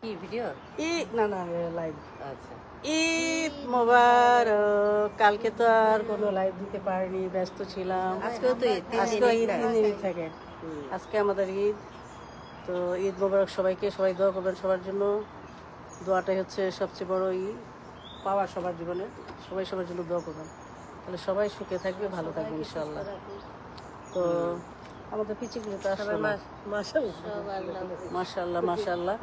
কি ভিডিও? না না লাইভ। আচ্ছা, ঈদ মোবারক। কালকে তো আর কোনো লাইভ দিতে পারিনি, ব্যস্ত ছিলাম। আজকেও তো ঈদ, আজকেও ঈদ, 3 দিনই থাকে। আজকে আমাদের ঈদ। তো ঈদ মোবারক সবাইকে, সবাই দোয়া করবেন সবার জন্য। দোয়াটাই হচ্ছে সবচেয়ে বড় পাওয়া সবার জীবনে। সবাই সবার জন্য দোয়া করবেন, তাহলে সবাই সুখে থাকবে, ভালো থাকবে ইনশাআল্লাহ। তো আমাদের পিচিগুলো তো আসলে মাশাআল্লাহ মাশাআল্লাহ।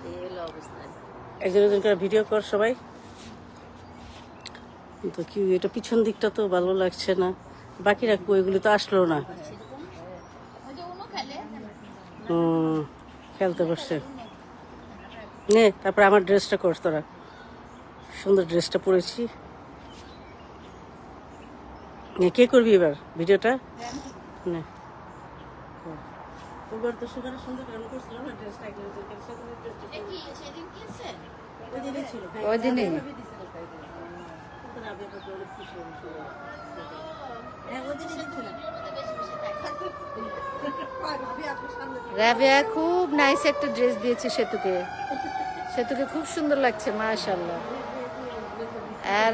এই হলো অবস্থা। একজন একজন করে ভিডিও কর সবাই। তো কি এটা পিছন দিকটা তো ভালো লাগছে না, বাকি রাখবো, এগুলি তো আসলো না। খেলতে বসছে নে। তারপরে আমার ড্রেসটা কর তোরা, সুন্দর ড্রেসটা পরেছি। কে করবি এবার ভিডিওটা? নে এবার তো সুন্দর সুন্দর গান করছিলাম না, ড্রেসটা ওই দিনই রাবিয়া খুব নাইস একটা ড্রেস দিয়েছে সেতুকে। সেতুকে খুব সুন্দর লাগছে মাশাআল্লাহ। আর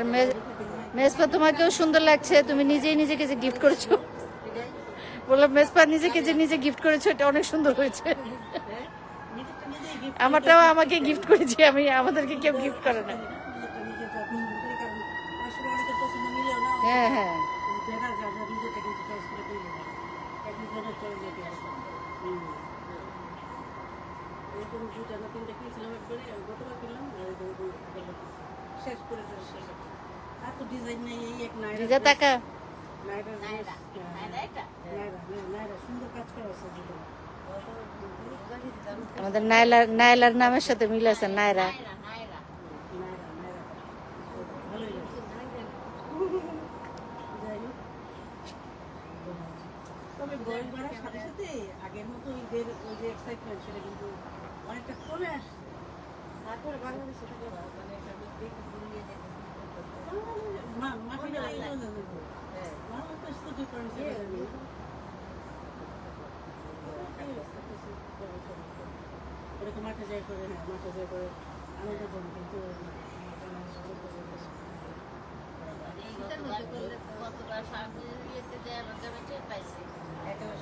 মেজপা তোমাকেও সুন্দর লাগছে। তুমি নিজেই নিজেকে যে গিফট করেছো, বললাম মেজপা নিজেকে যে নিজে গিফট করেছো, এটা অনেক সুন্দর হয়েছে। আমারটাও আমাকে গিফট করেছি আমি, আমাদেরকে কেউ গিফট করে না। হ্যাঁ হ্যাঁ, রিজা টাকা আমাদের নাইলার নামের সাথে মিল আছে, নায়রা। তবে বয়স বাড়ার সাথে সাথে আগের মতো ঈদের ওই যে এক্সাইটমেন্ট সেটা কিন্তু অনেকটা কমে আসছে। তারপরে বাংলাদেশে থেকে মানে এটা দেখি ঘুরিয়ে যেতেছে, মাটিটা মাঠে যাই করে, হ্যাঁ মাঠে যাই করে আনন্দ জন্য, কিন্তু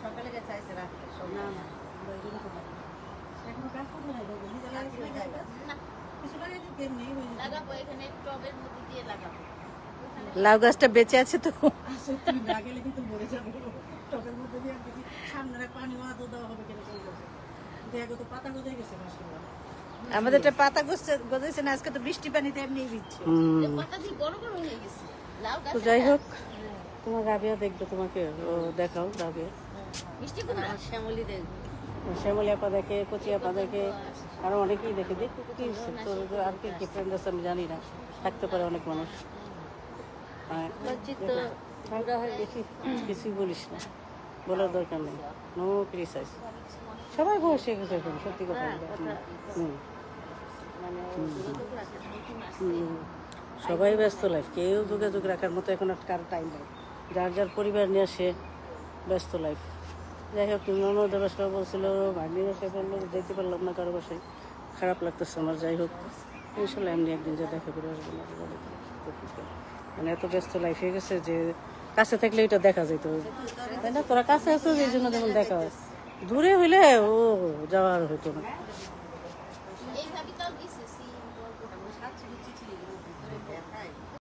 সকালে চাইছে রাত্রে না না এখনো কাজ করতে নাই, কিছু লাগে কেমনি লাগাবো, এখানে টবের মধ্যে দিয়ে লাগাবো। লাউ গাছটা বেঁচে আছে তো, তুমি না গেলে কিন্তু মরে যাবো। টবের মধ্যে দিয়ে দেখি সামনে পানি আদৌ দেওয়া হবে কেন চলে যাচ্ছে, দেখো তো পাতা গজাই গেছে মাশাআল্লাহ। আমাদের একটা পাতা গজাইছে না, আজকে তো বৃষ্টি পানিতে এমনি ভিজছে, পাতা দিয়ে বড় বড় হয়ে গেছে। তো যাই হোক, তোমার রাবিয়া দেখবে, তোমাকে দেখাও রাবিয়া। শ্যামলি দেখবে, শ্যামলী আপা দেখে, কচি আপা দেখে, আরো অনেকেই দেখে। দেখো কি তোর আর কি ফ্রেন্ড আছে আমি জানি না, থাকতে পারে অনেক মানুষ। কিছুই বলিস না, বলার দরকার নেই, নো ক্রিটিসাইজ। সবাই বয়স হয়ে গেছে এখন, সত্যি কথা। সবাই ব্যস্ত লাইফ, কেউ যোগাযোগ রাখার মতো এখন আর কারো টাইম নেই। যার যার পরিবার নিয়ে আসে ব্যস্ত লাইফ। যাই হোক, ননদের বাসায় বলছিল, ভাগ্নির বাসায় বললো, যেতে পারলাম না কারো বাসায়, খারাপ লাগতেছে আমার। যাই হোক, ইনশাল্লাহ এমনি একদিন যা দেখা করে আসবো না, মানে এত ব্যস্ত লাইফ হয়ে গেছে যে কাছে থাকলে এটা দেখা যেত, তাই না? তোরা কাছে আছো এই জন্য যেমন দেখা হয়, দূরে হইলে ও যাওয়ার হইতো না।